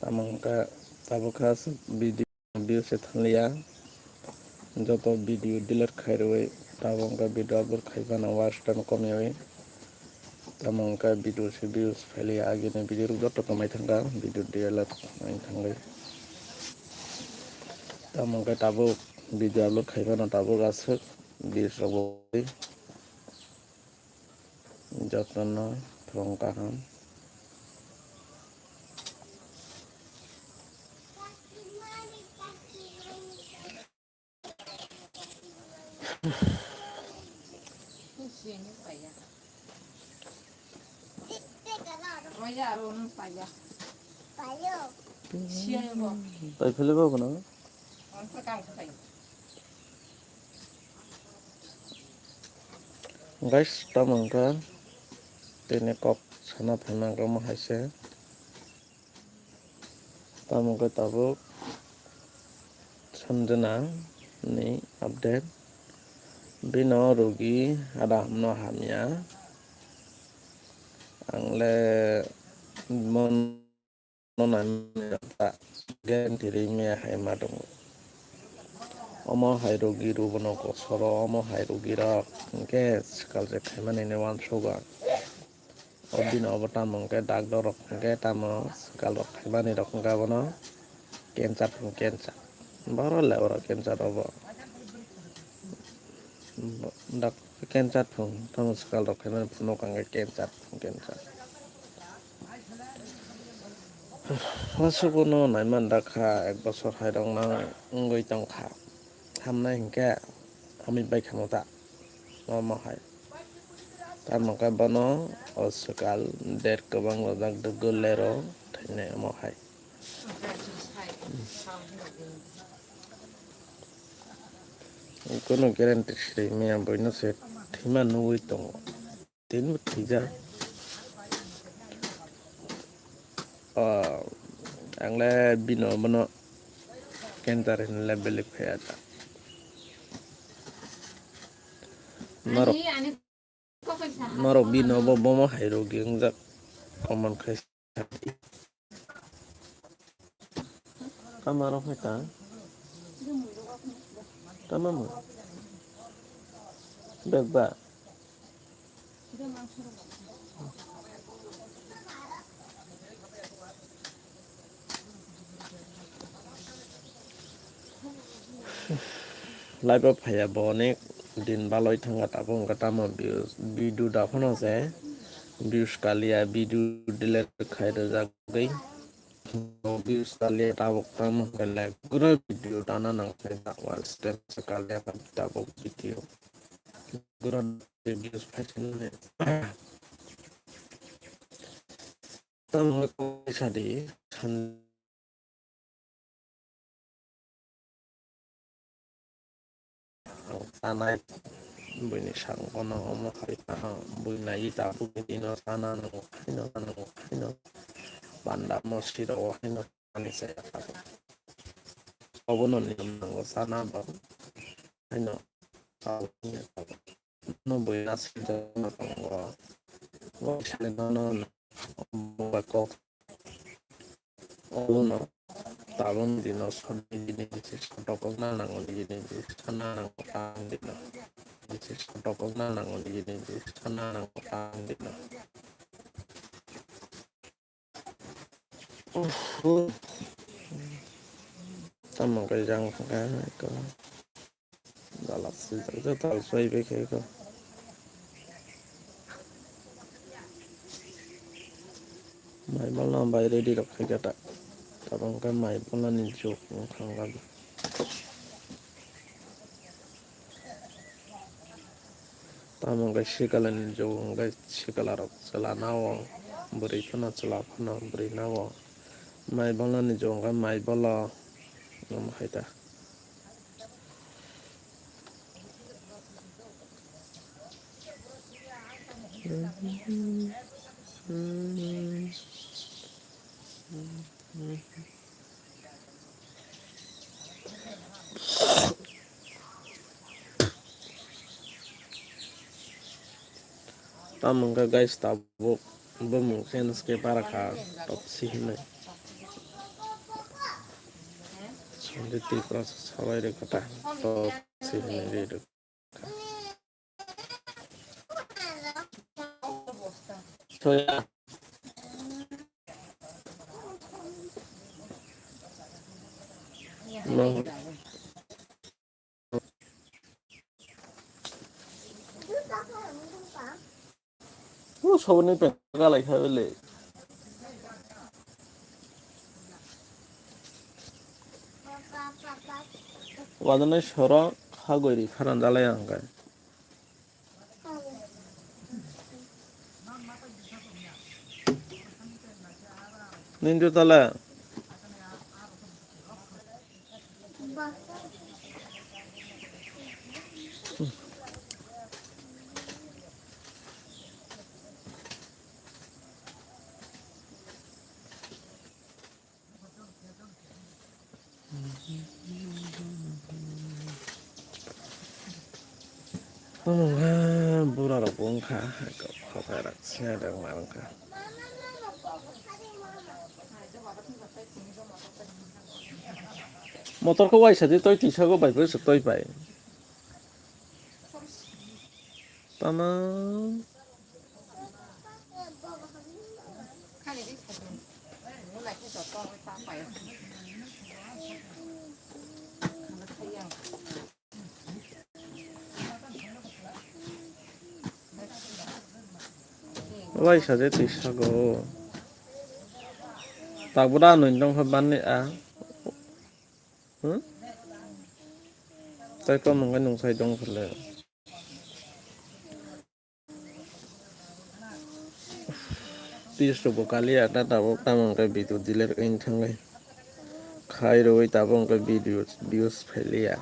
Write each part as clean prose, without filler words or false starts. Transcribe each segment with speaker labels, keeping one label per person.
Speaker 1: tamangka tabukas video views thangliya joto video delete khairoi tamangka video upload khaibana watch time komioi tamangka video se views faili agini video joto kamai thangka video delete nai thanglai tamangka tabuk video upload khaibana tabuk asuk views roboi jotno thong kaham tai phele babo na guys tamangka tene kok sana phaimangka mo haise tamangka tabuk sanjana ni update bino rogi ada hamno hamya angle mon non ta gen tiri me hai madung omo hai rogi rubono ko soro omo hai rogi ra ke kal je khaimani ne wan soga obdino obata mongke doctor rok ke tamo kal rok khaimani rok ga bono cancer baro le ora cancer obo dak cancer phung tamo kal rok khaimani phuno kange cancer Masukuno naiman dakha ek bosor hairong nang ngoi tongkha hamna hingke ami bai khamota omo hai tamangka bono osukal der kabang lodak dugulero thaine omo hai kono guarantee sri me boino se thima nugui tongo tin thija angle bino bono cancer in level phayata maro bino bo bomo hairo gengjak common khai kamaro pheta tamamu begba live up phaya bonek din baloi thanga tabung katama bidu da phono se views kalia bidu delete khaida jagai views kalia tabuk tam kala gura video dana nang sa wal step kalia tabuk video gura views phaisin ne tam ko sadi tanai bini sang kono omo khaita bina ita bukino sana no banda mosiro hino ani se obono ni nango sana ba hino no bina sito no kongo wo shale no ba ko obono tabon dino soni dini tokok na nango dini sana nango tang dino tokok na nango dini sana nango tang dino tama cái răng cái có đó là sự rất là xoay với cái có mày bao lâu bay đi đọc cái cái bằng cái mày bao lâu nhìn chụp không gặp tama cái xí cái lên chụp cái xí cái là đọc sẽ là nào beri phana chula phana beri nào mày bao lâu nhìn chụp cái mày bao lâu nó hay ta tamangka guys tabuk bemung sense ke para ka top sih Hindi proses sabay rin kata. To sinili rin. So ya. No. 서울에 배가 lại hơi lệ. 와드는 서로 하고 이리 파란 달라야 한 거야. ninjo 달라. Burara bongka, kau perak sih ada kemarin kah? Motor kau wajah jadi toy tisha kau baik beres toy baik. Tamam. Wajah jadi tisha kau. Tak berani nong hebat ni ah. Toy kau mungkin nong saya dong perlu. Tisu kali ada tabok tamang ke video diler intang le. Kairo tabong ke videos pelia.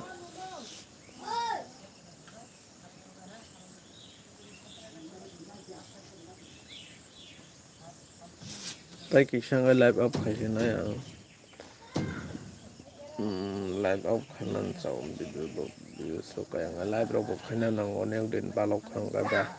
Speaker 1: Tai kisah live up kasih na ya. Live up kanan saum video so kaya live up kanan nang oneng din balok kang kada.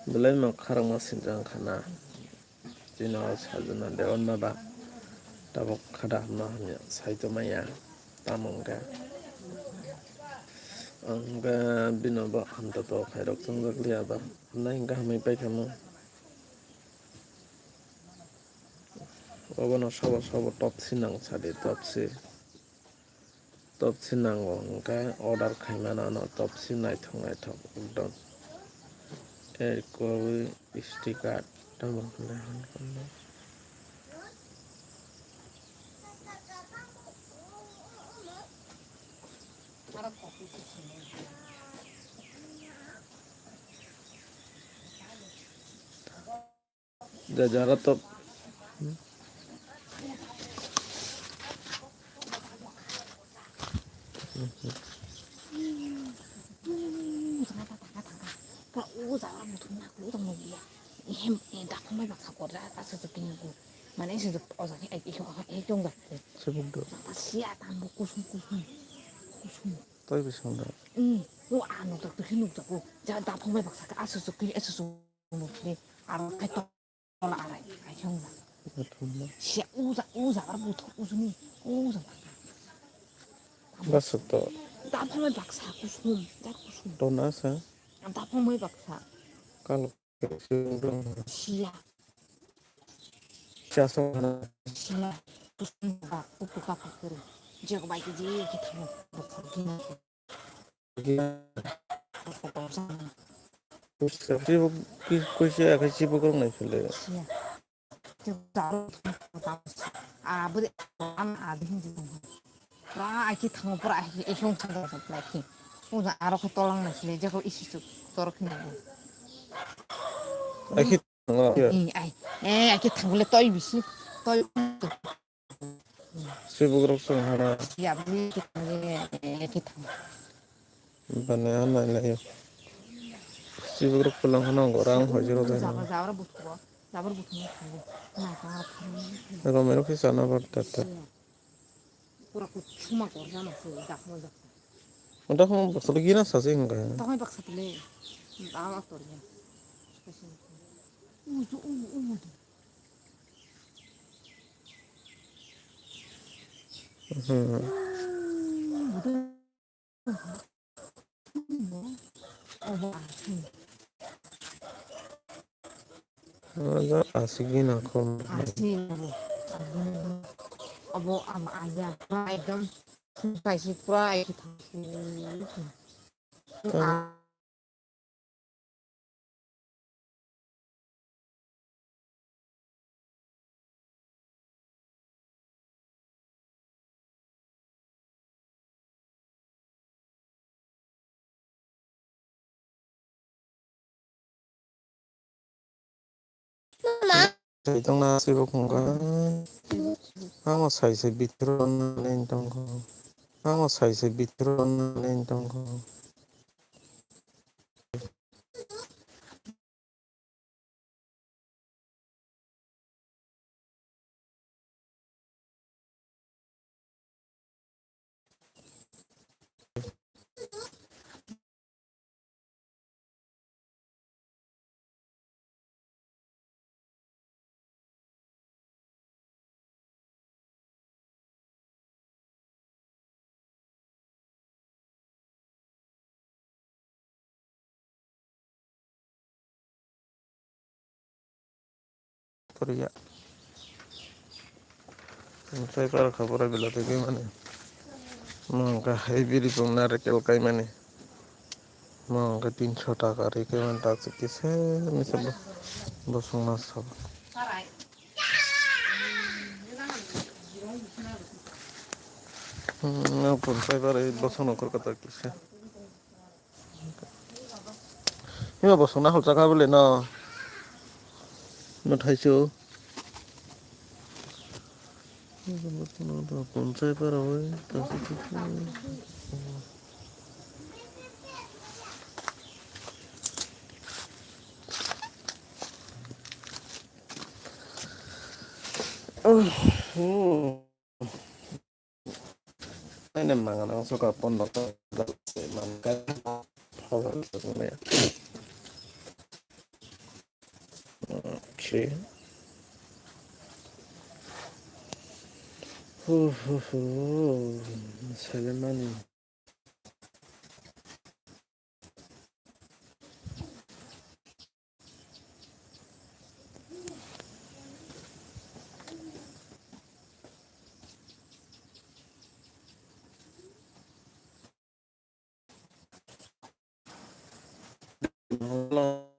Speaker 1: Belai makarang masin jang kana. Jino sajana dewan maba. Tabok kada mahnya saito maya tamong ka. Angga binoba hanta to khairok sangjak liya ba. Nai ga mai pai kamu. Obono sabo top sinang sade top sinang angga order khaimana no top sinai thong udon. Kau stiker tamang lehan kono. Jajara top.
Speaker 2: Usaha mutum nak lu tong ya. Hem dak mai bak sakor ra asuk ku. Mana sih osa jong dak.
Speaker 1: Sebut do.
Speaker 2: Sia tambu kusum.
Speaker 1: Toy bisa ndak.
Speaker 2: Lu anu tak hinuk tak ku. Ja dak mai bak sak asuk mu ni ar kai to ola arai ai jong dak. Sia usa ar butuh usuni. Usa.
Speaker 1: Basuk to.
Speaker 2: Dak mai bak sak kusum.
Speaker 1: Donasa.
Speaker 2: Dak mai bak sak.
Speaker 1: Kalau sebelum
Speaker 2: Sia
Speaker 1: jasa
Speaker 2: kusum ba uku kapal kuru. Jago baik je kita mau berpergian.
Speaker 1: sibuk kusia sibuk orang naik
Speaker 2: Sia. Jago beri ada hindi pra aki tango pra ihong tango sa plaki. Udah arah ketolong nasi jago isi tu torok ni.
Speaker 1: akhir
Speaker 2: Aki tango le toy bisi toy.
Speaker 1: sibuk orang hara
Speaker 2: Ya beli kita.
Speaker 1: banean lain sibuk orang pulang kana orang hajar ada
Speaker 2: Zabar butuh. Zabar butuh. Nah,
Speaker 1: Romero kisah na berdata
Speaker 2: pura ku cuma korja masih dak mau dak.
Speaker 1: Udah kamu bakal lagi nasa sih enggak?
Speaker 2: Tahu paksa tele. Tahu aktornya. Uju uju. Oh,
Speaker 1: Ada asikin aku.
Speaker 2: asli abo ama aja pura एकदम spicy pura itu
Speaker 1: Kan itong nasi bukan. Ang size bitron na itong ko. Ang size bitron na itong ko. Korea. Saya para kabar bila tu gimana? Mangka heavy pun narekel kai mana? Mangka 300 টাকা রেখে man tak sikise misal bosong nasab. Pun saya para bosong nakor kata kise. Ini bosong nak hal cakap boleh na? Not haisu. Pun saya para oi tak sikise. Ini mangan ang suka pondok makan hal sebenarnya. Okay. Seleman.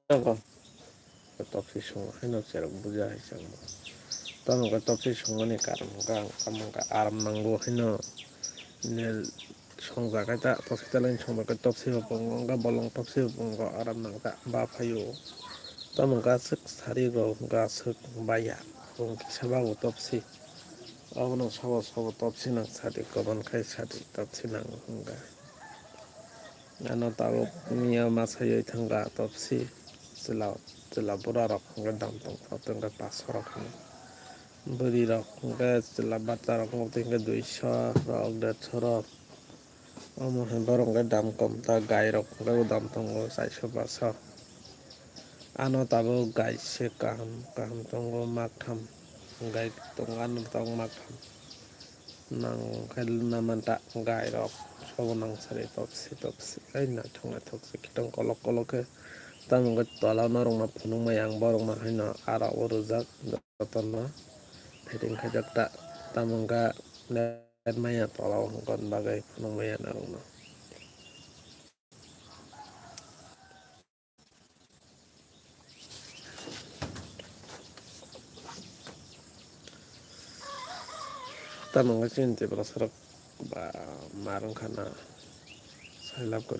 Speaker 1: Apa? Tapi semua ini cara buja hisang. Tamu tapi semua ni kamu aram nanggo ini nel songga kata tapi kita lain songga tapi pun bolong tapi pun aram nangka bapayo. Tamu sek sari sek bayar pun kisah tapi aku nak sawo tapi nang sari kawan kai sari tapi nang enggak. Ano tahu mia masaya tangga tapi selau pura rak enggak dampung tapi enggak pas rak. Beri rak enggak setelah batar rak enggak 200 rak 150 rak. Amo barang enggak dam kom ta gai rak enggak dam tonggo 400 ano tahu gai se kaham tonggo makham gai tongan tong makham nang khel naman ta gai rak so nang sari topsi ai na thonga topsi kitong kolok ke tamu enggak tola narong na punung mayang barang na hina ara uruzak datana Fitting kajak tak tamangka dan maya tolong kon bagai maya naruna. Tamangka cinti berasrak ba marang kana silap ko